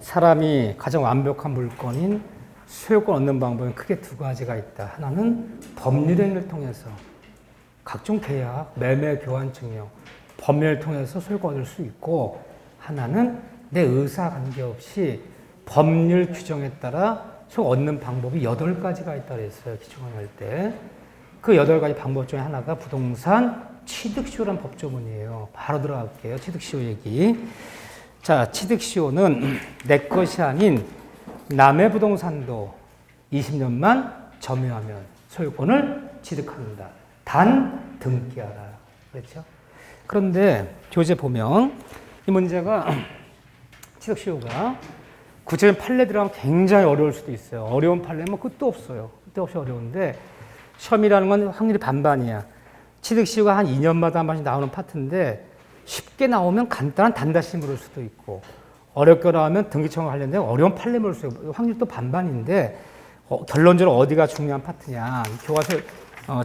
사람이 가장 완벽한 물건인 소유권 얻는 방법은 크게 두 가지가 있다. 하나는 법률행위를 통해서 각종 계약, 매매, 교환 증명, 법률을 통해서 소유권 얻을 수 있고, 하나는 내 의사 관계없이 법률 규정에 따라 소유권 얻는 방법이 8가지가 있다고 그랬어요. 기초강의할 때. 그 8가지 방법 중에 하나가 부동산 취득시효라는 법조문이에요. 바로 들어갈게요. 취득시효 얘기. 자, 취득시효는 내 것이 아닌 남의 부동산도 20년만 점유하면 소유권을 취득한다. 단 등기하라. 그렇죠? 그런데 교재 보면 이 문제가 취득시효가 구체적인 판례 들어가면 굉장히 어려울 수도 있어요. 어려운 판례면 끝도 없어요. 끝도 없이 어려운데 시험이라는 건 확률이 반반이야. 취득시효가 한 2년마다 한 번씩 나오는 파트인데 쉽게 나오면 간단한 단다시 물을 수도 있고 어렵게 나오면 등기청과 관련된 어려운 판례 물을 수도 있고 확률도 반반인데 결론적으로 어디가 중요한 파트냐. 교과서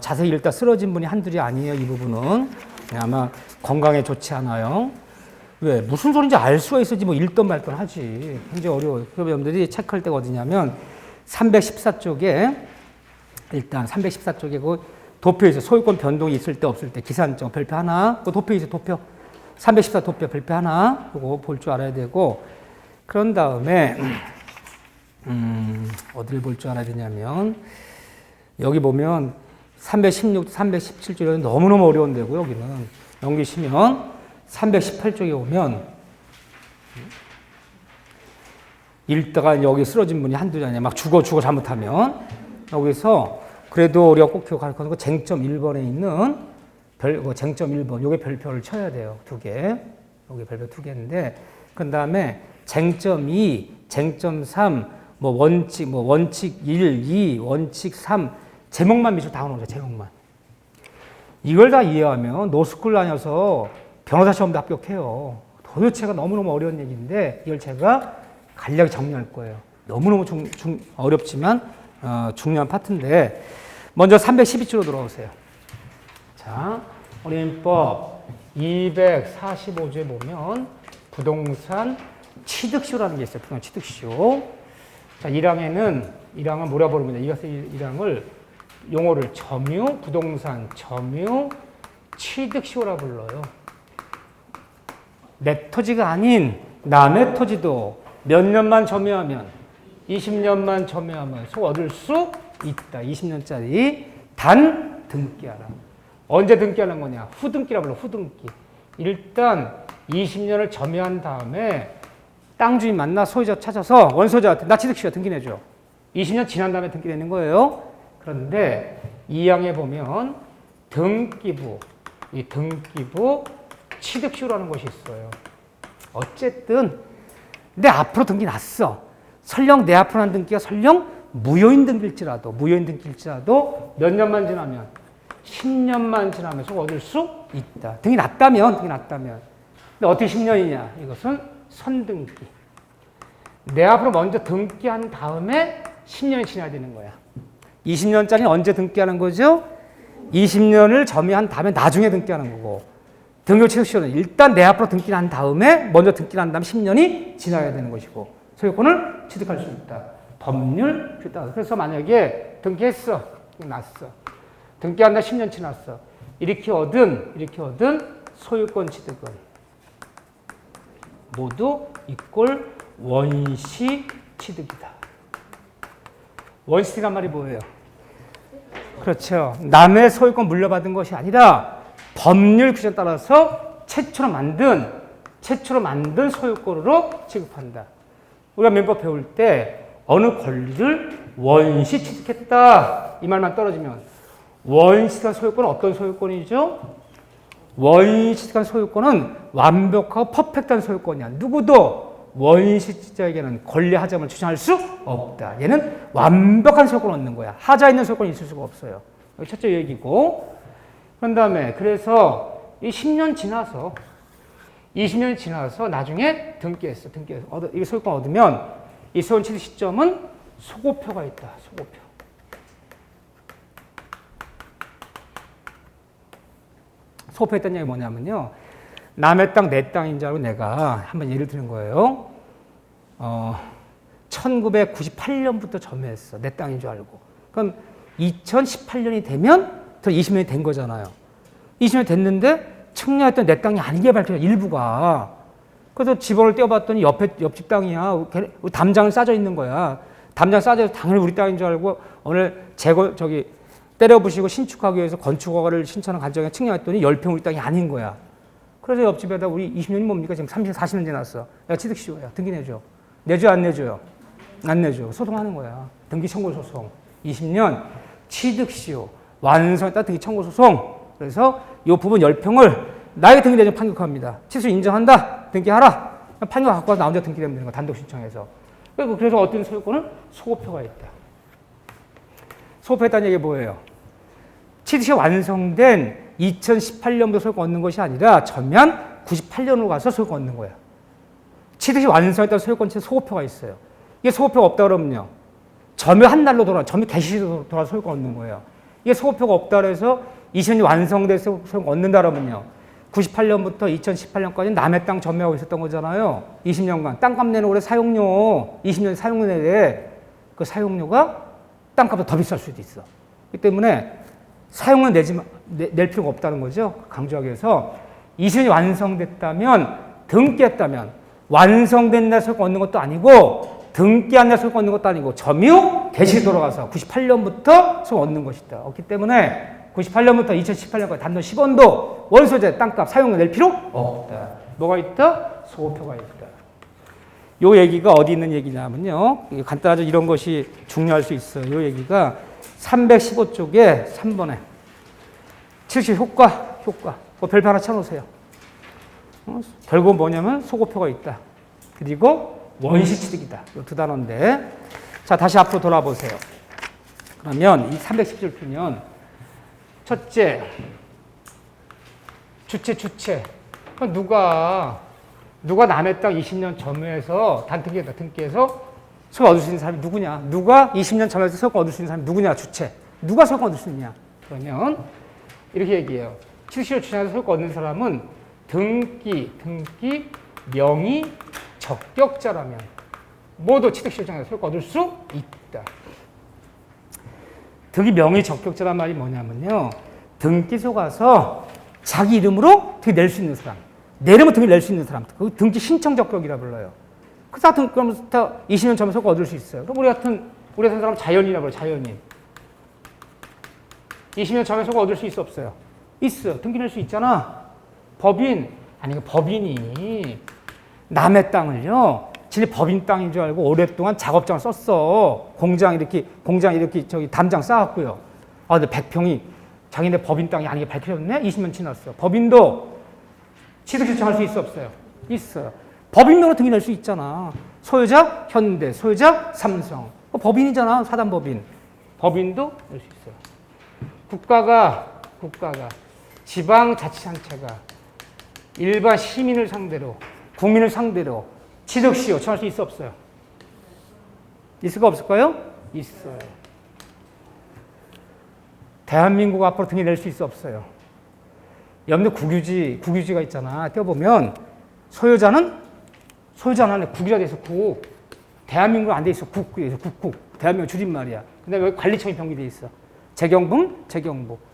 자세히 읽다 쓰러진 분이 한둘이 아니에요. 이 부분은. 아마 건강에 좋지 않아요. 왜? 무슨 소리인지 알 수가 있어야지 뭐 읽던 말던 하지. 굉장히 어려워요. 그래서 여러분들이 체크할 때가 어디냐면 314쪽에 일단 314쪽에 그 도표에 있어. 소유권 변동이 있을 때 없을 때 기산점 별표 하나. 그 도표에 있어. 도표. 314 도표 별표 하나. 그거 볼 줄 알아야 되고 그런 다음에 어디를 볼 줄 알아야 되냐면 여기 보면 316, 317쪽이 너무너무 어려운 데고 여기는 넘기시면 318쪽에 오면 읽다가 여기 쓰러진 분이 한두 아니야. 막 죽어 잘못하면 여기서 그래도 우리가 꼭 기억할 건 쟁점 1번에 있는 쟁점 1번 요게 별표를 쳐야 돼요. 2개. 요게 별표 2개인데 그 다음에 쟁점 2, 쟁점 3, 원칙 1, 2, 원칙 3 제목만 미처 다 오는 거죠. 제목만. 이걸 다 이해하면 노스쿨 다녀서 변호사 시험도 합격해요. 도대체가 너무너무 어려운 얘기인데 이걸 제가 간략히 정리할 거예요. 너무너무 어렵지만 중요한 파트인데 먼저 312조로 들어오세요. 자, 우리 민법 245조에 보면 부동산 취득시효라는 게 있어요. 부동산 취득시효. 자, 1항은 뭐라 부릅니다. 이것을 1항을 용어를 점유, 부동산 점유, 취득시효라 불러요. 내 토지가 아닌 남의 토지도 몇 년만 점유하면 20년만 점유하면 소 얻을 수 있다. 20년짜리 단 등기하라. 언제 등기하는 거냐? 후등기라 불러. 후등기. 일단 20년을 점유한 다음에 땅 주인 만나 소유자 찾아서 원소유자한테 나 취득시효 등기내줘. 20년 지난 다음에 등기내는 거예요. 그런데 2항에 보면 등기부, 이 등기부 취득시효라는 것이 있어요. 어쨌든 내 앞으로 등기 났어. 설령 내 앞으로 난 등기가 설령 무효인 등기일지라도 몇 년만 지나면 10년만 지나면 소 얻을 수 있다. 등기 났다면. 근데 어떻게 10년이냐? 이것은 선등기. 내 앞으로 먼저 등기한 다음에 10년이 지나야 되는 거야. 20년짜리는 언제 등기하는 거죠? 20년을 점유한 다음에 나중에 등기하는 거고 등기 취득시효는 일단 내 앞으로 등기한 다음에 먼저 등기한 다음에 10년이 지나야 되는 것이고 소유권을 취득할 수 있다. 법률 규정. 그래서 만약에 등기했어. 났어. 등기한 다 10년 지났어. 이렇게 얻은 소유권 취득은 모두 이꼴 원시 취득이다. 원시란 말이 뭐예요? 그렇죠. 남의 소유권 물려받은 것이 아니라 법률 규정에 따라서 최초로 만든 소유권으로 취급한다. 우리가 민법 배울 때 어느 권리를 원시 취득했다. 이 말만 떨어지면 원시한 소유권은 어떤 소유권이죠? 원시 취득한 소유권은 완벽하고 퍼펙트한 소유권이야. 누구도 원시자에게는 권리 하자임을 주장할 수 없다. 얘는 완벽한 소유권을 얻는 거야. 하자 있는 소유권이 있을 수가 없어요. 여기 첫째 얘기고. 그런 다음에 그래서 이 10년 지나서 20년이 지나서 나중에 등기했어. 이 소유권 얻으면 이 소유권 취득 시점은 소고표가 있다. 소고표. 소고표 했다는 얘기 뭐냐면요. 남의 땅 내 땅인 줄 알고 내가 한번 예를 드는 거예요. 1998년부터 점유했어. 내 땅인 줄 알고. 그럼 2018년이 되면 더 20년이 된 거잖아요. 20년이 됐는데 청약했던 내 땅이 아니게 밝혀져, 일부가. 그래서 집원을 떼어봤더니 옆집 땅이야. 담장을 싸져 있는 거야. 담장 싸져 있어서 당연히 우리 땅인 줄 알고 오늘 때려부시고 신축하기 위해서 건축허가를 신청한 과정에 측량했더니 10평 우리 땅이 아닌 거야. 그래서 옆집에다 우리 20년이 뭡니까? 지금 30, 40년 지났어. 야, 취득시효야. 등기 내줘. 내줘, 안 내줘요? 안 내줘. 소송하는 거야. 등기 청구 소송. 20년 취득시효. 완성했다 등기 청구 소송. 그래서 이 부분 10평을 나에게 등기 내줘 판결합니다. 취득 인정한다. 등기하라. 판결 갖고 와서 나 혼자 등기되면 되는 거야. 단독 신청해서. 그래서 어떤 소유권은 소급표가 있다. 소급표했다는 얘기 뭐예요? 취득시효 완성된 2018년부터 소유권 얻는 것이 아니라 전면 98년으로 가서 소유권 얻는 거야. 취득시 완성했다는 소유권체 소급표가 있어요. 이게 소급표가 없다 그러면요. 점유한 날로 점유 개시로 돌아 소유권 얻는 거예요. 이게 소급표가 없다 그래서 20년이 완성돼서 소유권 얻는다 그러면요. 98년부터 2018년까지 남의 땅 점유하고 있었던 거잖아요. 20년간. 땅값 내는 올해 사용료, 20년 사용료 내에 그 사용료가 땅값보다 더 비쌀 수도 있어. 그렇기 때문에 사용료 낼 필요가 없다는 거죠. 강조하기 위해서 20년이 완성됐다면, 등기했다면, 완성된 날 소유권 얻는 것도 아니고, 등기한 날 소유권 얻는 것도 아니고, 점유, 개시 돌아가서 98년부터 소유권 얻는 것이다. 없기 때문에 98년부터 2018년까지 단돈 10원도 원소재 땅값 사용료 낼 필요 없다. 뭐가 있다? 소급표가 있다. 요 얘기가 어디 있는 얘기냐면요. 간단하죠. 이런 것이 중요할 수 있어요. 요 얘기가 315쪽에 3번에 취득시 효과. 별표 하나 쳐놓으세요. 결국은 뭐냐면 소급표가 있다. 그리고 원시취득이다. 이 두 단어인데. 자, 다시 앞으로 돌아보세요. 그러면 이 317쪽 보면 첫째, 주체. 그럼 누가 남의 땅 20년 점유해서 등기해서 소유권 얻을 수 있는 사람이 누구냐? 누가 20년 점유해서 소유권 얻을 수 있는 사람이 누구냐? 주체. 누가 소유권 얻을 수 있냐? 그러면 이렇게 얘기해요. 취득시효 주장해서 소유권 얻는 사람은 등기, 명의, 적격자라면 모두 취득시효 주장해서 소유권 얻을 수 있다. 등기, 명의, 적격자란 말이 뭐냐면요. 등기소 가서 자기 이름으로 등기 낼 수 있는 사람. 내 이름으로 등기 낼 수 있는 사람. 그 등기 신청 적격이라 불러요. 그러면서 20년 전에 소유권 얻을 수 있어요. 그럼 우리 같은 사람 자연인이라 불러요. 자연인. 20년 전에 소유권 얻을 수 있어 없어요? 있어. 등기 낼 수 있잖아. 법인이 남의 땅을요. 진짜 법인 땅인 줄 알고 오랫동안 작업장을 썼어. 공장 이렇게 담장 쌓았고요. 근데 100평이 자기네 법인 땅이 아니게 밝혀졌네? 20년 지났어. 법인도 취득 신청할 수 있어 없어요? 있어요. 법인명으로 등기 낼 수 있잖아. 소유자 현대, 소유자 삼성. 법인이잖아. 사단법인. 법인도 낼 수 있어요. 국가가 지방자치단체가 일반 시민을 상대로, 국민을 상대로 취득시효 청할 수 있어 없어요? 있을까 없을까요? 있어요. 대한민국 앞으로 등기 낼 수 있어 없어요? 여러분들 국유지가 있잖아. 떼어보면 소유자는 안에 국유자 돼 있어. 대한민국 안 돼 있어. 국국. 대한민국 줄임말이야. 근데 여기 관리청이 병기돼 있어. 재경부,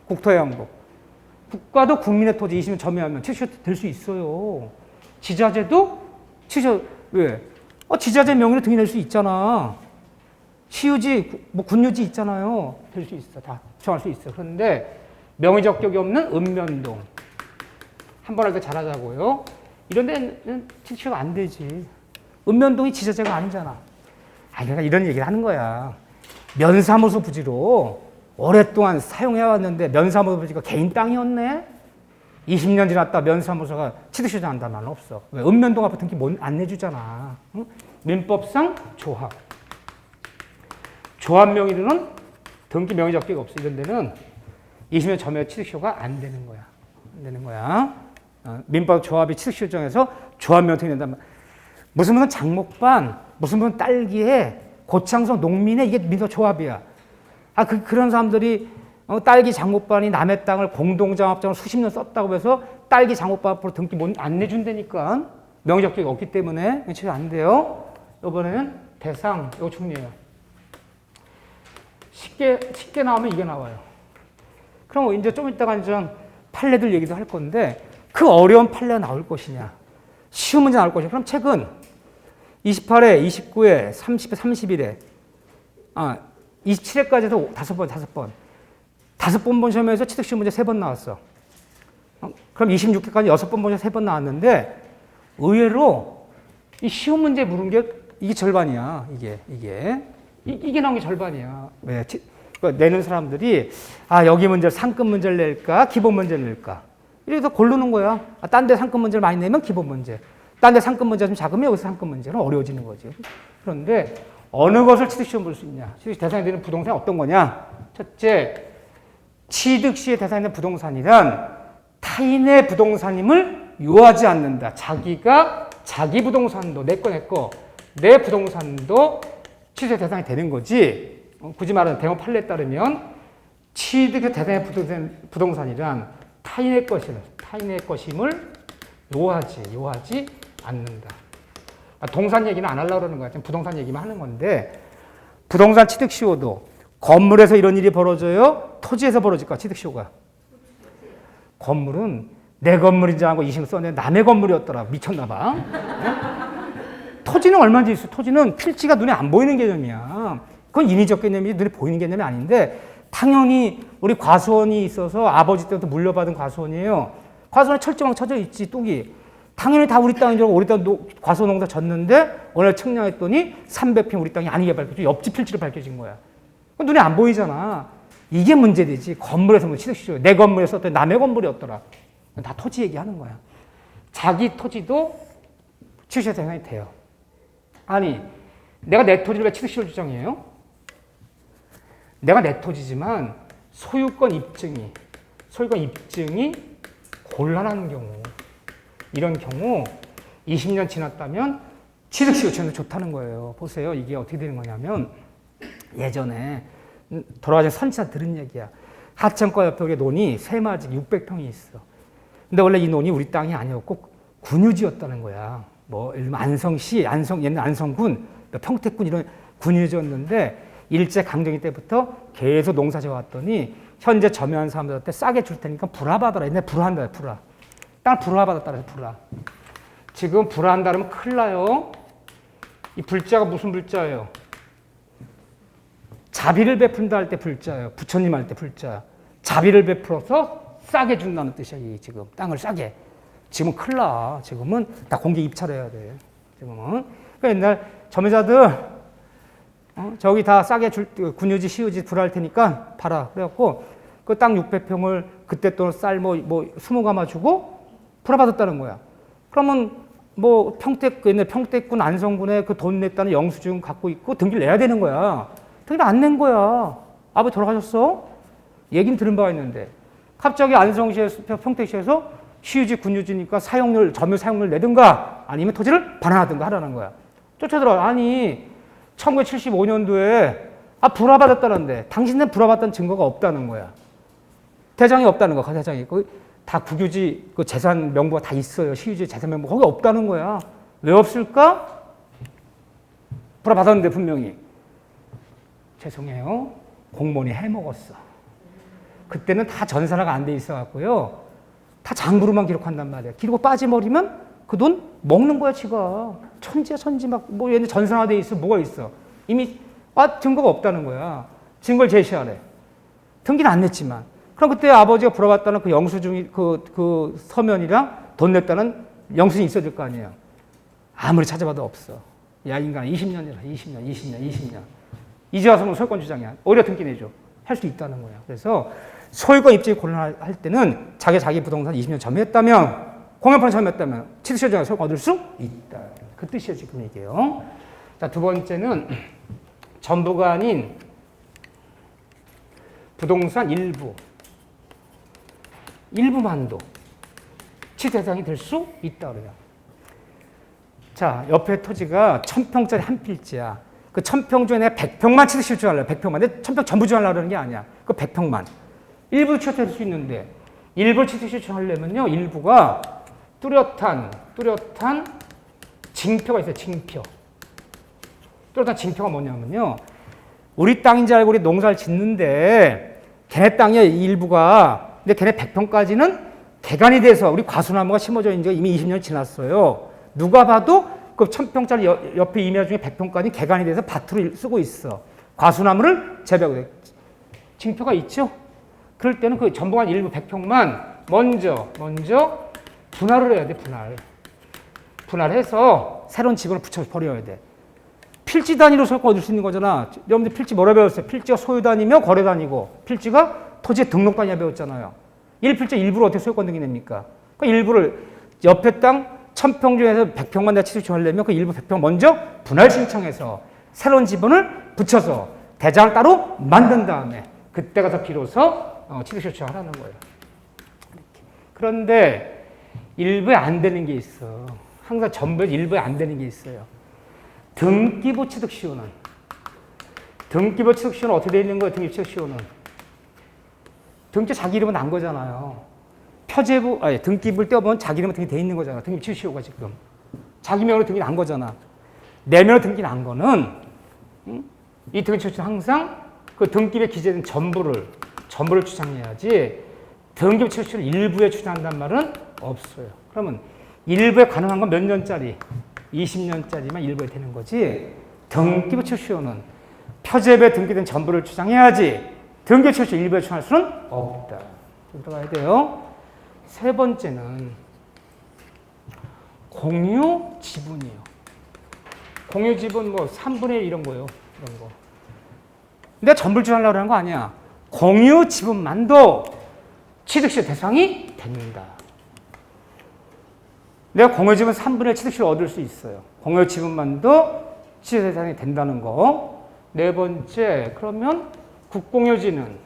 국토해양부. 국가도 국민의 토지 20년 점유하면 취득시효 될 수 있어요. 지자재도 왜? 지자재 명의로 등기 낼 수 있잖아. 시유지, 군유지 있잖아요. 될 수 있어. 다 정할 수 있어. 그런데 명의 적격이 없는 읍면동. 한 번 할 때 잘하자고요. 이런 데는 취득시효가 안 되지. 읍면동이 지자재가 아니잖아. 그러니까 이런 얘기를 하는 거야. 면사무소 부지로 오랫동안 사용해왔는데 면사무소 부지가 개인 땅이었네? 20년 지났다 면사무소가 취득시효 한다는 말은 없어. 왜? 읍면동 앞에 등기 안 내주잖아. 응? 민법상 조합 명의로는 등기 명의 적격이 없어. 이런 데는 20년 점유 취득시효가 안 되는 거야. 민법 조합이 취득시효 정해서 조합 명의 등기 낸단 말. 무슨 장목반, 무슨 딸기에 고창성 농민의 이게 민법 조합이야. 그런 사람들이 딸기 장목반이 남의 땅을 공동장업장을 수십 년 썼다고 해서 딸기 장목반 앞으로 등기 안 내준다니까. 명의 적격이 없기 때문에 취득 안 돼요. 이번에는 대상, 이거 중요해요. 쉽게 나오면 이게 나와요. 그럼 이제 좀 이따가 이제 판례들 얘기도 할 건데 그 어려운 판례가 나올 것이냐, 쉬운 문제 나올 것이냐. 그럼 책은 28회, 29회, 30회, 31회, 27회까지도 5번. 5번 본 시험에서 취득 문제 3번 나왔어. 그럼 26회까지 6번 본 시험 3번 나왔는데 의외로 이 쉬운 문제 물은 게 이게 절반이야. 이게 나온 게 절반이야. 왜? 내는 사람들이 여기 문제를 상급 문제를 낼까, 기본 문제를 낼까. 이래서 고르는 거야. 딴 데 상급 문제를 많이 내면 기본 문제. 딴 데 상급 문제가 좀 작으면 여기서 상급 문제는 어려워지는 거지. 그런데 어느 것을 취득시험 볼 수 있냐? 취득 대상이 되는 부동산이 어떤 거냐? 첫째, 취득 시에 대상이 되는 부동산이란 타인의 부동산임을 요하지 않는다. 자기가 자기 부동산도 내 부동산도 취득 대상이 되는 거지. 굳이 말하면 대형 판례에 따르면 취득 대상의 부동산이란 타인의 것임을 요하지 않는다. 동산 얘기는 안 하려고 그러는 거야. 지금 부동산 얘기만 하는 건데 부동산 취득시효도 건물에서 이런 일이 벌어져요? 토지에서 벌어질까? 취득시효가. 건물은 내 건물인지 알고 이심 썼는데 남의 건물이었더라. 미쳤나 봐. 토지는 얼마인지 있어. 토지는 필지가 눈에 안 보이는 개념이야. 그건 인위적 개념이지 눈에 보이는 개념이 아닌데 당연히 우리 과수원이 있어서 아버지 때부터 물려받은 과수원이에요. 과수원에 철조망 쳐져 있지, 뚝이. 당연히 다 우리 땅인 줄 알고 우리 땅 과수원 농사 졌는데 오늘 측량했더니 300평 우리 땅이 아니게 밝혀져. 옆집 필지로 밝혀진 거야. 눈에 안 보이잖아. 이게 문제되지. 건물에서 뭐 취득시효. 내 건물에서 어떤 남의 건물이었더라. 다 토지 얘기하는 거야. 자기 토지도 취득시효 대상이 돼요. 아니, 내가 내 토지를 왜 취득시효 주장해요? 내가 내 토지지만 소유권 입증이 곤란한 경우, 이런 경우 20년 지났다면 취득시효 주장도 좋다는 거예요. 보세요. 이게 어떻게 되는 거냐면 예전에 돌아가신 선지자 들은 얘기야. 하천과 옆에 우리 논이 세마지 600평이 있어. 근데 원래 이 논이 우리 땅이 아니었고 군유지였다는 거야. 뭐 예를 들면 안성시, 옛날 안성군, 평택군 이런 군유지였는데 일제 강점기 때부터 계속 농사져 왔더니 현재 점유한 사람들한테 싸게 줄 테니까 불화받아라. 옛날에 불화한다. 불화. 땅을 불화받았다. 불화. 지금 불화한다 그러면 큰일 나요. 이 불자가 무슨 불자예요? 자비를 베푼다 할 때 불자예요. 부처님 할 때 불자. 자비를 베풀어서 싸게 준다는 뜻이야. 지금 땅을 싸게. 지금은 큰일 나. 지금은 다 공개 입찰해야 돼. 지금은. 그러니까 옛날 점유자들 저기 다 싸게 군유지, 시유지 불할 테니까 팔아. 그래갖고 그 땅 600평을 그때 또 쌀 뭐 20가마 주고 불화받았다는 거야. 그러면 뭐 옛날 평택군 안성군에 그 돈 냈다는 영수증 갖고 있고 등기를 내야 되는 거야. 등기를 안 낸 거야. 아버지 돌아가셨어? 얘긴 들은 바가 있는데 갑자기 안성시에서 평택시에서 시유지, 군유지니까 점유 사용료를 내든가 아니면 토지를 반환하든가 하라는 거야. 쫓아들어. 아니 1975년도에 불화받았다는데 당신네 불화받았다는 증거가 없다는 거야. 대장이 없다는 거야. 대장이. 다 국유지 그 재산 명부가 다 있어요. 시유지 재산 명부 거기 없다는 거야. 왜 없을까? 불화받았는데 분명히. 죄송해요. 공무원이 해먹었어. 그때는 다 전산화가 안 돼 있어갖고요. 다 장부로만 기록한단 말이야. 기록 빠져버리면 그 돈 먹는 거야, 지가. 천지야, 천지 막, 뭐, 얘네 전산화돼 있어, 뭐가 있어. 이미, 증거가 없다는 거야. 증거를 제시하래. 등기는 안 냈지만. 그럼 그때 아버지가 불어봤다는 그 영수증이, 그 서면이랑 돈 냈다는 영수증이 있어야 될 거 아니에요. 아무리 찾아봐도 없어. 야, 인간, 20년이라, 20년. 이제 와서는 소유권 주장이야. 오히려 등기 내줘. 할 수 있다는 거야. 그래서 소유권 입증이 곤란할 때는 자기 부동산 20년 점유했다면 공연판 점유했다면 취득시효 소유권 얻을 수 있다. 그 뜻이에요. 지금 얘기해요. 자, 두 번째는 전부가 아닌 부동산 일부만도 취득 대상이 될 수 있다. 그래요. 자, 옆에 토지가 1000평짜리 한 필지야. 그 1000평 중에 내가 100평만 취득시효 주장하려고 100평만. 근데 1000평 전부 주장하려고 그러는 게 아니야. 그 100평만. 일부 취득될 수 있는데 일부 취득시효 주장하려면요. 일부가 뚜렷한 징표가 있어요. 징표. 또 일단 징표가 뭐냐면요. 우리 땅인 줄 알고 우리 농사를 짓는데 걔네 땅의 일부가 근데 걔네 100평까지는 개간이 돼서 우리 과수나무가 심어져 있는 지가 이미 20년 지났어요. 누가 봐도 그 1000평짜리 옆에 임야 중에 100평까지 개간이 돼서 밭으로 쓰고 있어. 과수나무를 재배하고 돼. 징표가 있죠? 그럴 때는 그 전부한 일부 100평만 먼저 분할을 해야 돼, 분할해서 새로운 지분을 붙여 버려야 돼. 필지 단위로 소유권 얻을 수 있는 거잖아. 여러분들 필지 뭐라 배웠어요? 필지가 소유 단위며 거래 단위고, 필지가 토지의 등록 단위라 배웠잖아요. 1필지 일부를 어떻게 소유권 등기냅니까? 그 일부를 옆에 땅 1000평 중에서 100평만 내가 취득 하려면 그 일부 100평 먼저 분할 신청해서 새로운 지분을 붙여서 대장을 따로 만든 다음에 그때 가서 비로소 취득 신청을 하는 거예요. 이렇게. 그런데 일부에 안 되는 게 있어. 항상 전부에 일부에 안 되는 게 있어요. 등기부 취득시효는. 등기부 취득시효는 어떻게 되어 있는 거예요? 등기부 취득시효는. 등기 자기 이름은 난 거잖아요. 등기부를 떼어보면 자기 이름은 등기 돼 있는 거잖아. 등기부 취득시효가 지금. 자기 명으로 등기 난 거잖아. 내 명으로 등기 난 거는 이 등기부 취득시효는 항상 그 등기부에 기재된 전부를 주장해야지 등기부 취득시효를 일부에 주장한다는 말은 없어요. 그러면 일부에 가능한 건 몇 년짜리? 20년짜리만 일부에 되는 거지. 등기부 취득시효는 표제부에 등기된 전부를 주장해야지 등기부 취득시효 일부에 주장할 수는 없다. 들어가야 돼요. 세 번째는 공유 지분이에요. 공유 지분 뭐 3분의 1 이런 거요. 이런 거. 내가 전부를 주장하려고 하는 거 아니야. 공유 지분만도 취득시효 대상이 됩니다. 내가 공유 지분 3분의 1 취득시효를 얻을 수 있어요. 공유 지분만도 취득 대상이 된다는 거. 네 번째, 그러면 국공유지는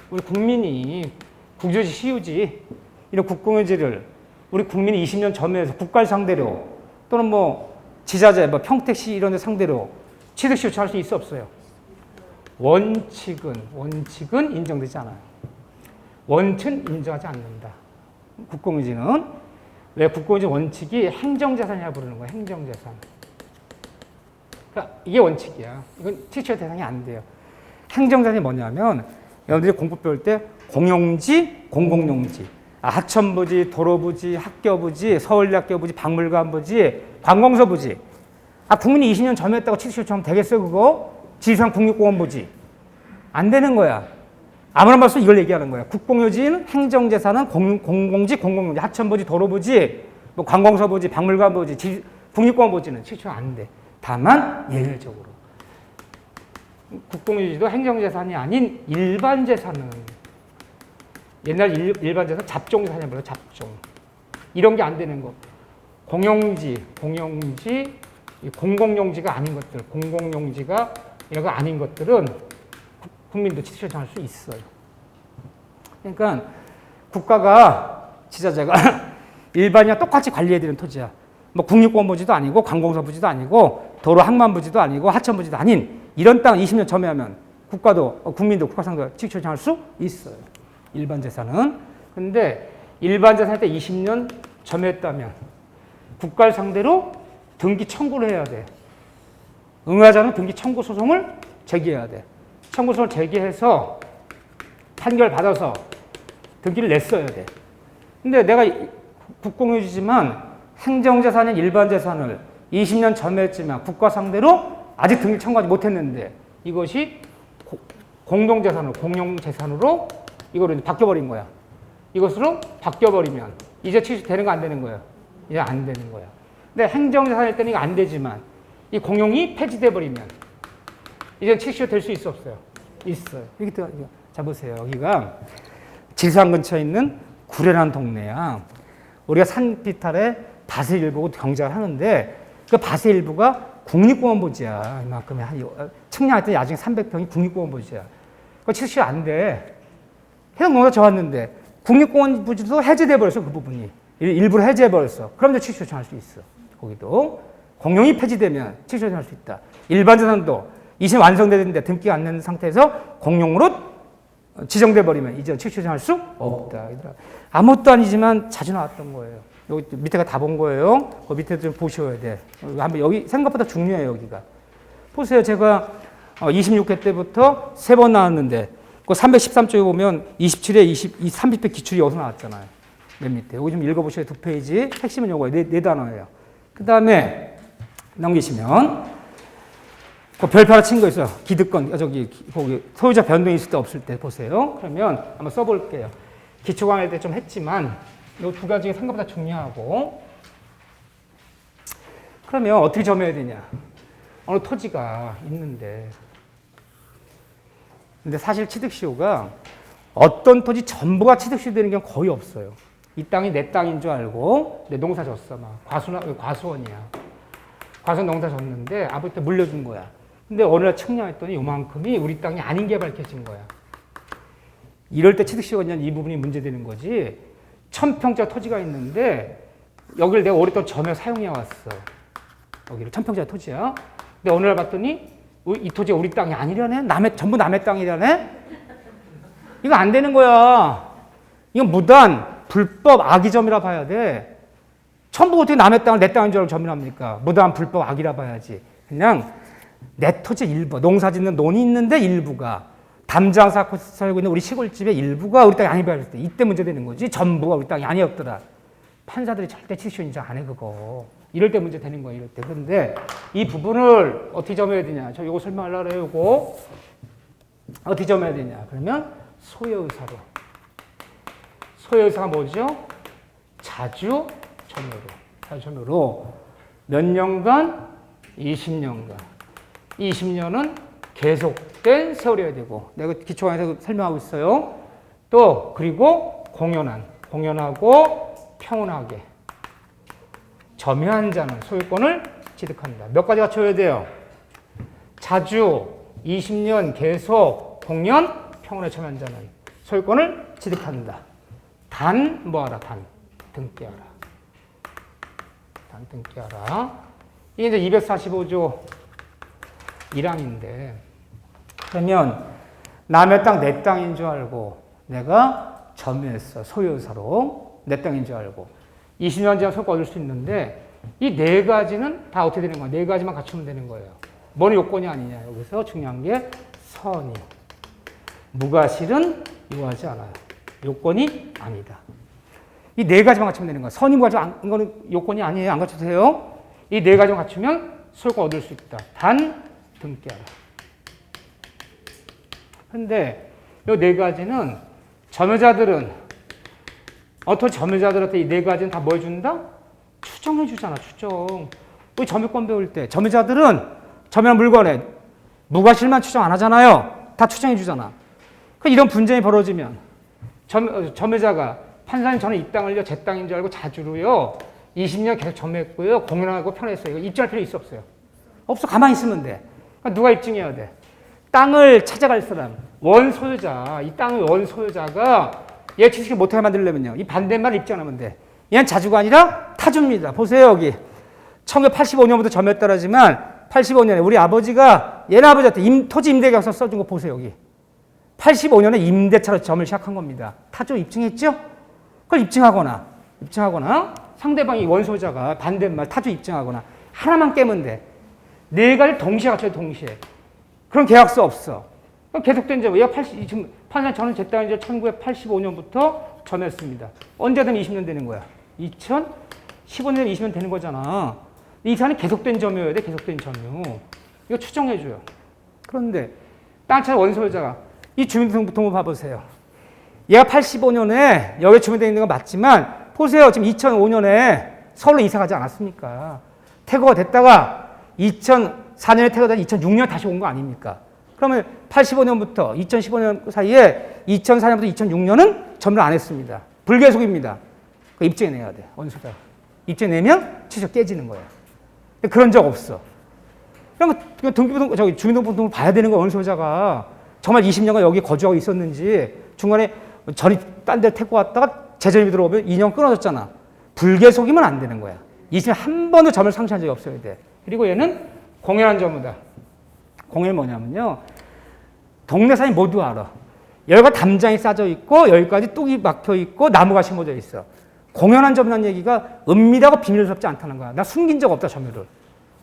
우리 국민이 국유지, 시유지 이런 국공유지를 우리 국민이 20년 전에서 국가를 상대로 또는 뭐 지자재, 뭐 평택시 이런 데 상대로 취득시효 취할 수 있어 없어요? 원칙은 인정되지 않아요. 원칙은 인정하지 않는다. 국공유지는 왜 국공유지 원칙이 행정재산이라고 부르는 거예요. 행정재산. 그러니까 이게 원칙이야. 이건 취득시효 대상이 안 돼요. 행정재산이 뭐냐면 여러분들이 공부 배울 때 공용지, 공공용지, 하천부지, 도로부지, 학교부지, 서울대학교부지, 박물관부지, 관공서부지. 국민이 20년 점유했다고 취득시효 처음 되겠어요, 그거? 지리산 국립공원부지. 안 되는 거야. 아무나 봐서 이걸 얘기하는 거야. 국공유지는 행정재산은 공공지, 공공용지, 하천부지, 도로부지, 뭐 관공서부지, 박물관부지, 국립공원부지는 취득시효 안 돼. 다만 예외적으로. 국공유지도 행정재산이 아닌 일반 재산은 옛날 일반 재산 잡종재산이라고 불러요. 잡종. 이런 게 안 되는 거. 공용지, 공공용지가 아닌 것들, 공공용지가 이런 거 아닌 것들은 국민도 취득시효 정할 수 있어요. 그러니까 국가가 지자체가 일반이랑 똑같이 관리해야 되는 토지야. 뭐 국립공원부지도 아니고 관공서부지도 아니고 도로 항만부지도 아니고 하천부지도 아닌 이런 땅 20년 점유하면 국민도 국가 상대로 취득시효 정할 수 있어요. 일반 재산은. 근데 일반 재산 때 20년 점유했다면 국가를 상대로 등기 청구를 해야 돼. 응하자는 등기 청구 소송을 제기해야 돼. 청구 소송을 제기해서 판결 받아서 등기를 냈어야 돼. 근데 내가 국공유지지만 행정재산인 일반 재산을 20년 점유했지만 국가 상대로 아직 등기 청구하지 못했는데 이것이 공동재산으로, 공용재산으로 이거로 바뀌어버린 거야. 이것으로 바뀌어버리면 이제 취득되는 거 안 되는 거예요. 이제 안 되는 거야. 근데 행정재산일 때는 이거 안 되지만 이 공용이 폐지돼 버리면 이제 취득시효 될 수 있어 없어요? 있어요. 여기 자 보세요. 여기가 지리산 근처에 있는 구례라는 동네야. 우리가 산비탈에 밭의 일부고 경작을 하는데 그 밭의 일부가 국립공원 부지야. 이만큼의 측량했더니 나중에 300평이 국립공원 부지야. 그거 취득시효 안 돼. 해당 농사 좋았는데 국립공원 부지도 해제돼 버렸어. 그 부분이 일부러 해제해 버렸어. 그럼 이제 취득시효 정할 수 있어. 거기도 공용이 폐지되면 취득시효 정할 수 있다. 일반 재산도 이제 완성되는데 등기가 안 된 상태에서 공용으로 지정돼 버리면 이제 취득시효 정할 수 없다. 아무것도 아니지만 자주 나왔던 거예요. 여기 밑에가 다 본 거예요. 그 밑에 좀 보셔야 돼. 한번 여기 생각보다 중요해요, 여기가. 보세요. 제가 26회 때부터 3번 나왔는데 그 313쪽에 보면 27회, 30회 기출이 여기서 나왔잖아요. 맨 밑에. 여기 좀 읽어보셔야 2페이지. 핵심은 요거예요. 네 단어예요. 그 다음에 넘기시면 그 별표 하나 친 거 있어요. 기득권, 거기 소유자 변동이 있을 때 없을 때 보세요. 그러면 한번 써볼게요. 기초 강의 때 좀 했지만 이 2가지가 생각보다 중요하고 그러면 어떻게 점여야 되냐. 어느 토지가 있는데 근데 사실 취득시효가 어떤 토지 전부가 취득시효 되는 경우 거의 없어요. 이 땅이 내 땅인 줄 알고 내 농사 졌어. 막 과수원이야. 과수원 농사 졌는데 아버지한테 물려준 거야. 근데 어느 날 측량했더니 요만큼이 우리 땅이 아닌 게 밝혀진 거야. 이럴 때 취득시효가 있냐면 이 부분이 문제되는 거지. 1000평짜리 토지가 있는데 여기를 내가 오랫동안 점여 사용해 왔어. 여기를 1000평짜리 토지야. 근데 어느 날 봤더니 이 토지가 우리 땅이 아니라네? 전부 남의 땅이라네? 이거 안 되는 거야. 이건 무단, 불법, 악의점이라 봐야 돼. 전부 어떻게 남의 땅을 내 땅인 줄 알고 점유합니까? 무단, 불법, 악이라 봐야지. 그냥 내 토지 일부, 농사 짓는 논이 있는데 일부가, 담장 쌓고 살고 있는 우리 시골집의 일부가 우리 땅이 아니라 때 이때 문제되는 거지. 전부가 우리 땅이 아니었더라. 판사들이 절대 취득시효 인정 안 해, 그거. 이럴 때 문제 되는 거야, 이럴 때. 그런데 이 부분을 어떻게 점여야 되냐. 저 이거 설명하려고 해요, 이거. 어떻게 점여야 되냐. 그러면 소유의사로. 소유의사가 뭐죠? 자주 점유로. 자주 점유로. 몇 년간? 20년간. 20년은 계속된 세월이어야 되고. 내가 기초강의에서 설명하고 있어요. 또, 그리고 공연하고 평온하게. 점유한 자는 소유권을 취득한다. 몇 가지 갖춰야 돼요? 자주, 20년, 계속, 공연, 평온에 점유한 자는 소유권을 취득한다. 단, 뭐하라? 등기하라. 등기하라. 이게 이제 245조 1항인데, 그러면 남의 땅 내 땅인 줄 알고 내가 점유했어. 소유사로. 내 땅인 줄 알고. 20년 지나면 소유권 얻을 수 있는데 이 4가지는 다 어떻게 되는 거야? 4가지만 갖추면 되는 거예요. 뭐는 요건이 아니냐. 여기서 중요한 게 선이. 무과실은 요하지 않아요. 요건이 아니다. 이 4가지만 갖추면 되는 거야. 선이 무과실, 이거는 요건이 아니에요. 안 갖춰도 돼요. 이 4가지만 갖추면 소유권 얻을 수 있다. 단, 등기하라. 근데 이 4가지는 점유자들은 어떤 점유자들한테 이 4가지는 다 뭐 해준다? 추정해 주잖아, 추정. 우리 점유권 배울 때 점유자들은 점유한 물건에 무과실만 추정 안 하잖아요. 다 추정해 주잖아. 이런 분쟁이 벌어지면 점유자가 판사님 저는 이 땅을요 제 땅인 줄 알고 자주로요 20년 계속 점유했고요 공연하고 편했어요. 이거 입증할 필요 있어 없어요? 없어. 가만히 있으면 돼. 누가 입증해야 돼? 땅을 찾아갈 사람, 원소유자. 이 땅의 원소유자가 얘 취득시효 못하게 만들려면요. 이 반대말 입증하면 돼. 얘는 자주가 아니라 타주입니다. 보세요, 여기. 1985년부터 점유했다라지만 85년에 우리 아버지가 얘네 아버지한테 토지 임대계약서 써준 거 보세요, 여기. 85년에 임대차로 점을 시작한 겁니다. 타주 입증했죠? 그걸 입증하거나 상대방이 원소유자가 반대말 타주 입증하거나 하나만 깨면 돼. 4가지 동시에 갖춰야 돼, 동시에. 그런 계약서 없어. 계속된 점유. 지금 판사 저는 제 땅인 줄 1985년부터 점유했습니다. 언제든 20년 되는 거야. 2015년에 20년 되는 거잖아. 이 사안이 계속된 점유여야 돼, 계속된 점유. 이거 추정해줘요. 그런데 땅차 원소유자가 이 주민등록부 봐보세요. 얘가 85년에 여기 주민등록 있는 거 맞지만 보세요. 지금 2005년에 서울로 이사 가지 않았습니까? 퇴거가 됐다가 2004년에 퇴거가 된 2006년 다시 온 거 아닙니까? 그러면 85년부터 2015년 사이에 2004년부터 2006년은 점유를 안 했습니다. 불계속입니다. 입증해내야 돼, 원소유자. 입증해내면 취득 깨지는 거예요. 그런 적 없어. 그럼 주민등록부 봐야 되는 거야, 원소유자가. 정말 20년간 여기 거주하고 있었는지, 중간에 전입 딴 데 태고 왔다가 재전입이 들어오면 2년 끊어졌잖아. 불계속이면 안 되는 거야. 20년 한 번도 점을 상실한 적이 없어야 돼. 그리고 얘는 공연한 점유다. 공연이 뭐냐면요. 동네 사람이 모두 알아. 여기가 담장이 싸져 있고 여기까지 뚝이 막혀 있고 나무가 심어져 있어. 공연한 점이라는 얘기가 은밀하고 비밀스럽지 않다는 거야. 나 숨긴 적 없다, 점유를.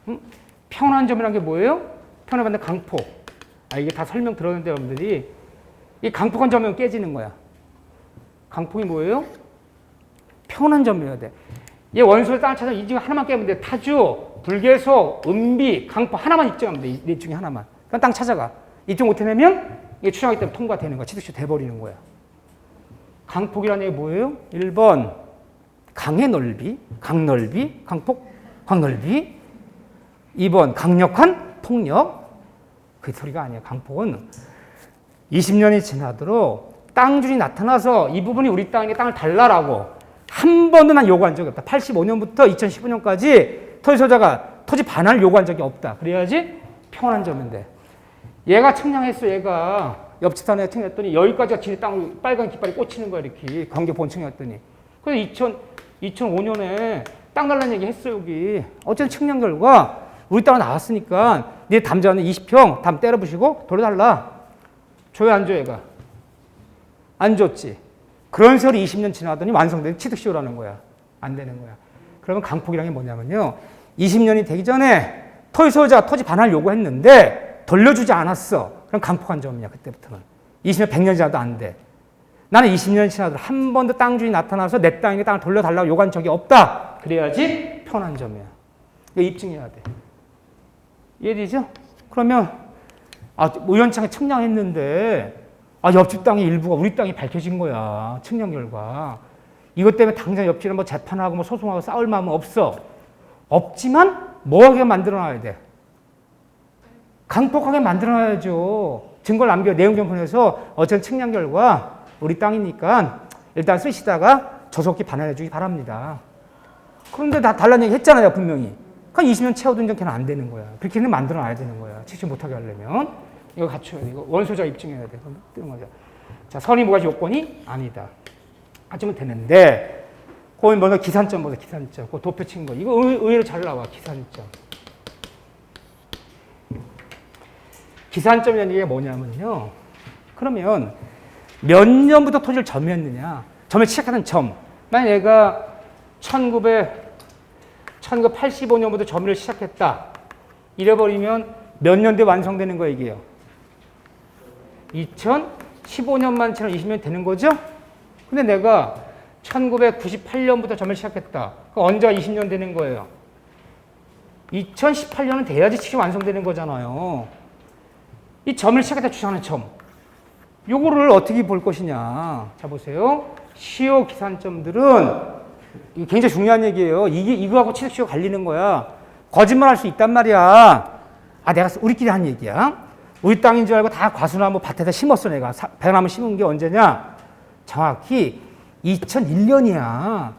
응? 평온한 점이라는 게 뭐예요? 평온한 강폭. 이게 다 설명 들었는데 여러분들이 이 강폭한 점은 깨지는 거야. 강폭이 뭐예요? 평온한 점이어야 돼. 얘 원소를 땅을 찾아 이 중에 하나만 깨면 돼. 타주, 불계소, 은비, 강폭 하나만 입증하면 돼. 이 중에 하나만. 그럼 땅 찾아가. 입증 못 해내면 이게 추정하기 때문에 통과되는 거야. 취득시 돼버리는 거야. 강폭이라는 얘기 뭐예요? 1번 강의 넓이, 강넓이, 강폭, 강넓이. 2번 강력한 폭력. 그 소리가 아니에요. 강폭은 20년이 지나도록 땅주인이 나타나서 이 부분이 우리 땅이니 땅을 달라라고 한 번도 난 요구한 적이 없다. 85년부터 2015년까지 토지소유자가 토지 반환을 요구한 적이 없다. 그래야지 평온한 점인데. 얘가 측량했어. 얘가 옆집 산에 측량했더니 여기까지가 지네 땅 빨간 깃발이 꽂히는 거야. 이렇게 관계 본층이었더니. 그래서 2005년에 땅 달라는 얘기 했어. 여기. 어쨌든 측량 결과 우리 땅은 나왔으니까 네 담자는 20평 담 때려부시고 돌려달라. 줘야 안 줘 얘가? 안 줬지. 그런 세월이 20년 지나더니 완성된 취득시효라는 거야. 안 되는 거야. 그러면 강폭이라는 게 뭐냐면요. 20년이 되기 전에 토지소유자가 토지 반환을 요구했는데 돌려주지 않았어. 그럼 강폭한 점이야. 그때부터는. 20년, 100년 지나도 안 돼. 나는 20년 지나도 한 번도 땅 주인이 나타나서 내 땅에 땅을 돌려달라고 요구한 적이 없다. 그래야지 편한 점이야. 이거 입증해야 돼. 이해되죠? 그러면 우연찮게 측량했는데 옆집 땅의 일부가 우리 땅이 밝혀진 거야. 측량 결과. 이것 때문에 당장 옆집을 뭐 재판하고 뭐 소송하고 싸울 마음은 없어. 없지만 뭐하게 만들어놔야 돼? 강폭하게 만들어놔야죠. 증거를 남겨 내용 정돈해서 어쨌든 측량 결과 우리 땅이니까 일단 쓰시다가 조속히 반환해 주기 바랍니다. 그런데 다 달라는 얘기 했잖아요. 분명히. 그러니까 20년 채워둔 전 걔는 안 되는 거야. 그렇게는 만들어놔야 되는 거야. 취득 못하게 하려면. 이거 갖춰야 돼. 이거 원소자 입증해야 돼. 뜨는 거죠. 자, 선의무가지 요건이 아니다. 하시면 되는데, 거기 먼저 기산점 보세요. 기산점. 그 도표 친 거. 이거 의외로 잘 나와. 기산점. 기산점이라는 게 뭐냐면요. 그러면 몇 년부터 토지를 점유했느냐. 점을 시작하는 점. 만약 얘가 1985년부터 점유를 시작했다. 이래버리면 몇 년대 완성되는 거 얘기예요. 2015년만 지나면 20년 되는 거죠? 근데 내가 1998년부터 점을 시작했다. 그럼 언제가 20년 되는 거예요? 2018년은 돼야지 취득 완성되는 거잖아요. 이 점을 시작했다 주장하는 점. 요거를 어떻게 볼 것이냐. 자, 보세요. 시효 기산점들은 이게 굉장히 중요한 얘기예요. 이거하고 취득시효 갈리는 거야. 거짓말 할 수 있단 말이야. 내가 우리끼리 한 얘기야. 우리 땅인 줄 알고 다 과수나무 밭에다 심었어, 내가. 배나무 심은 게 언제냐? 정확히 2001년이야.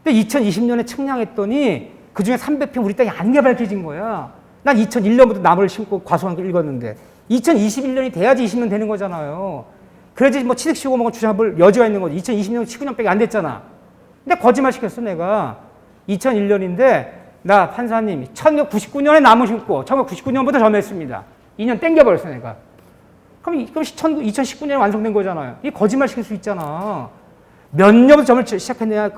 근데 2020년에 측량했더니 그 중에 300평 우리 땅이 아닌 게 밝혀진 거야. 난 2001년부터 나무를 심고 과수한 걸 읽었는데 2021년이 돼야지 20년 되는 거잖아요. 그래야지 뭐 취득시효고 뭐 주장할 여지가 있는 거지. 2020년 19년밖에 안 됐잖아. 근데 거짓말 시켰어, 내가. 2001년인데 나 판사님 1999년에 나무 심고 1999년부터 점했습니다. 2년 땡겨버렸어, 내가. 그럼 2019년에 완성된 거잖아요. 이 거짓말 시킬 수 있잖아. 몇 년부터 점을 시작했느냐,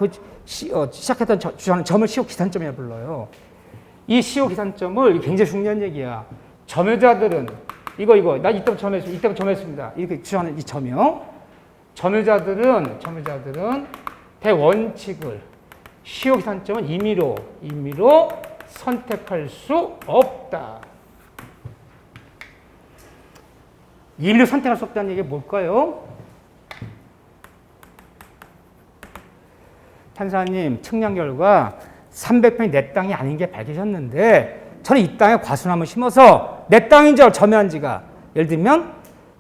시작했던 주장하는 점을 시효 기산점이라 불러요. 이 시효 기산점을 굉장히 중요한 얘기야. 점유자들은 나 이때부터 점했습니다. 이렇게 주장하는 이 점이요. 점유자들은 대원칙을 시효 기산점은 임의로 선택할 수 없다. 임의로 선택할 수 없다는 얘기가 뭘까요? 판사님, 측량 결과 300평이 내 땅이 아닌 게 밝혀졌는데 저는 이 땅에 과수나무 심어서 내 땅인 줄 알고 점유한 지가 예를 들면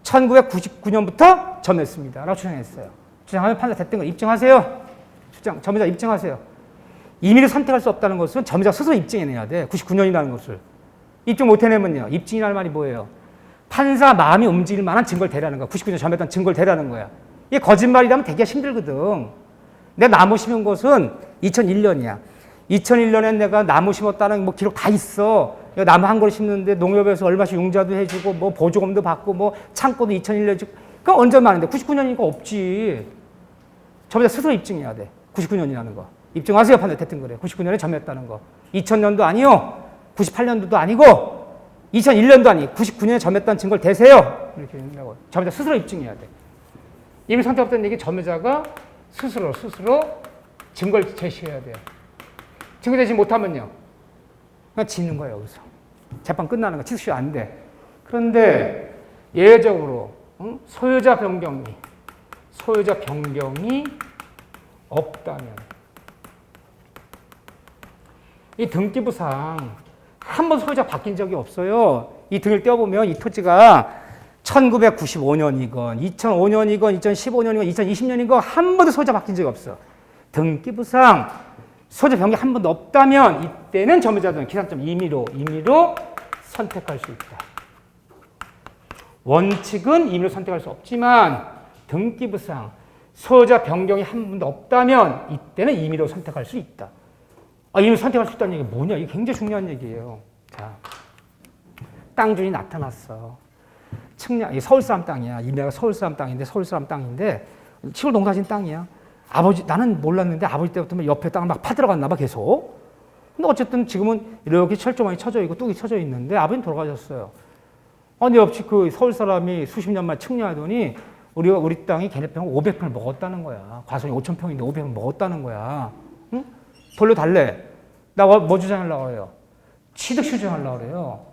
1999년부터 점했습니다. 라고 주장했어요. 주장하면 판사 됐던 거 입증하세요. 점유자 입증하세요. 임의로 선택할 수 없다는 것은 점유자 스스로 입증해내야 돼. 99년이라는 것을. 입증 못 해내면요. 입증이라는 말이 뭐예요? 판사 마음이 움직일 만한 증거를 대라는 거야. 99년 점했던 증거를 대라는 거야. 이게 거짓말이라면 되기가 힘들거든. 내가 나무 심은 것은 2001년이야. 2001년에 내가 나무 심었다는 뭐 기록 다 있어. 나무 한 그루 심는데 농협에서 얼마씩 융자도 해주고 뭐 보조금도 받고 뭐 창고도 2001년에 주고. 그건 언제 많은데 99년이니까 없지. 점유자 스스로 입증해야 돼. 99년이라는 거. 입증하세요. 판례 됐든 그래. 99년에 점유했다는 거. 2000년도 아니요. 98년도도 아니고 2001년도 아니 99년에 점유했다는 증거를 대세요. 이렇게 된다고. 점유자 스스로 입증해야 돼. 이미 선택했다는 얘기 점유자가 스스로 증거를 제시해야 돼요. 증거 제시 못하면요. 그냥 지는 거예요. 여기서. 재판 끝나는 거. 취득시 안 돼. 그런데 예외적으로 소유자 변경이 없다면 이 등기부상 한 번 소유자 바뀐 적이 없어요. 이 등을 떼어보면 이 토지가 1995년이건 2005년이건 2015년이건 2020년이건 한 번도 소유자 바뀐 적이 없어. 등기부상 소유자 변경이 한 번도 없다면 이때는 점유자들은 기산점 임의로 선택할 수 있다. 원칙은 임의로 선택할 수 없지만 등기부상 소유자 변경이 한 번도 없다면 이때는 임의로 선택할 수 있다. 임의로 선택할 수 있다는 얘기 뭐냐? 이게 굉장히 중요한 얘기예요. 자, 땅 주인이 나타났어. 이 서울 사람 땅이야. 임야가 서울 사람 땅인데 시골 농사진 땅이야. 나는 몰랐는데 아버지 때부터 옆에 땅을 막 파들어갔나 봐 계속. 근데 어쨌든 지금은 이렇게 철조망이 쳐져 있고 뚝이 쳐져 있는데 아버지는 돌아가셨어요. 근데 옆집 그 서울 사람이 수십 년 만에 측량하더니 우리 땅이 걔네 평 500평을 먹었다는 거야. 과수원이 5,000평인데 500평을 먹었다는 거야. 응? 돌려달래. 나 뭐 주장하려고 그래요? 취득 주장하려고 그래요.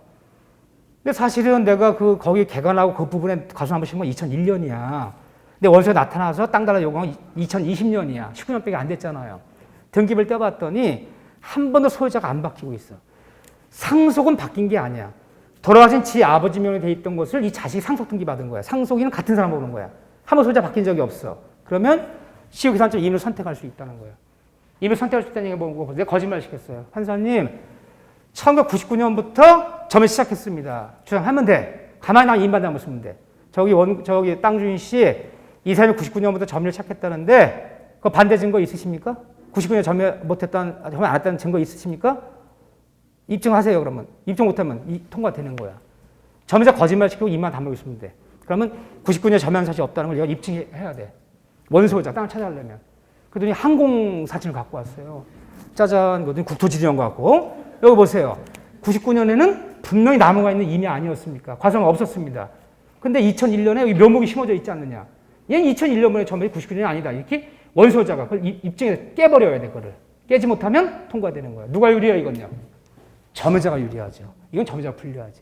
근데 사실은 내가 거기 개관하고 그 부분에 과수원 한번 심은 건 2001년이야. 근데 원서에 나타나서 땅 달라 요구한 건 2020년이야. 19년밖에 안 됐잖아요. 등기부를 떼봤더니 한 번도 소유자가 안 바뀌고 있어. 상속은 바뀐 게 아니야. 돌아가신 지 아버지 명에 돼 있던 것을 이 자식이 상속 등기 받은 거야. 상속인은 같은 사람 보는 거야. 한 번 소유자 바뀐 적이 없어. 그러면 시효 계산점 임의로 선택할 수 있다는 거예요. 임의로 선택할 수 있다는 얘기가 뭐고 내가 거짓말 시켰어요. 판사님, 1999년부터 점을 시작했습니다. 주장하면 돼. 가만히 나면 임반장 쓰면 돼. 저기 땅 주인 씨, 이 사람이 99년부터 점유를 시작했다는데 그 반대 증거 있으십니까? 99년 점유 안 했다는 증거 있으십니까? 입증하세요. 그러면 입증 못하면 통과되는 거야. 점유자 거짓말 시키고 입만 다물고 있으면 돼. 그러면 99년 점유한 사실이 없다는 걸 얘가 입증해야 돼. 원소유자 땅을 찾아가려면. 그러더니 항공 사진을 갖고 왔어요. 짜잔, 그러더니 국토지리원 갖고 여기 보세요. 99년에는 분명히 나무가 있는 임야 아니었습니까? 과수원가 없었습니다. 근데 2001년에 여기 묘목이 심어져 있지 않느냐? 얘는 2001년에 점유한 99년이 아니다. 이렇게 원소유자가 그걸 입증해서 깨버려야 돼. 그거를 깨지 못하면 통과되는 거야. 누가 유리해 이건요? 점유자가 유리하죠. 이건 점유자가 불리하지.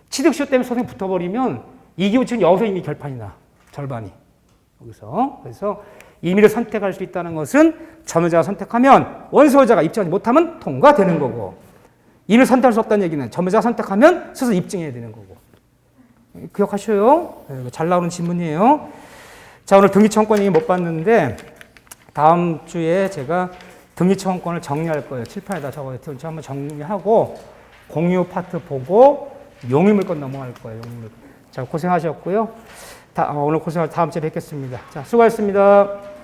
취득시효 때문에 소송이 붙어버리면 이기부치는 여기서 이미 결판이 나. 절반이. 여기서. 그래서 임의로 선택할 수 있다는 것은 점유자가 선택하면 원소유자가 입증하지 못하면 통과되는 거고, 임의로 선택할 수 없다는 얘기는 점유자가 선택하면 스스로 입증해야 되는 거고. 기억하셔요. 잘 나오는 질문이에요. 자, 오늘 등기청권 얘기 못 봤는데 다음 주에 제가 등기청권을 정리할 거예요. 칠판에다 적어서 한번 정리하고 공유 파트 보고 용의물권 넘어갈 거예요. 용의물권. 자, 고생하셨고요. 오늘 고생하셔서 다음 주에 뵙겠습니다. 자, 수고하셨습니다.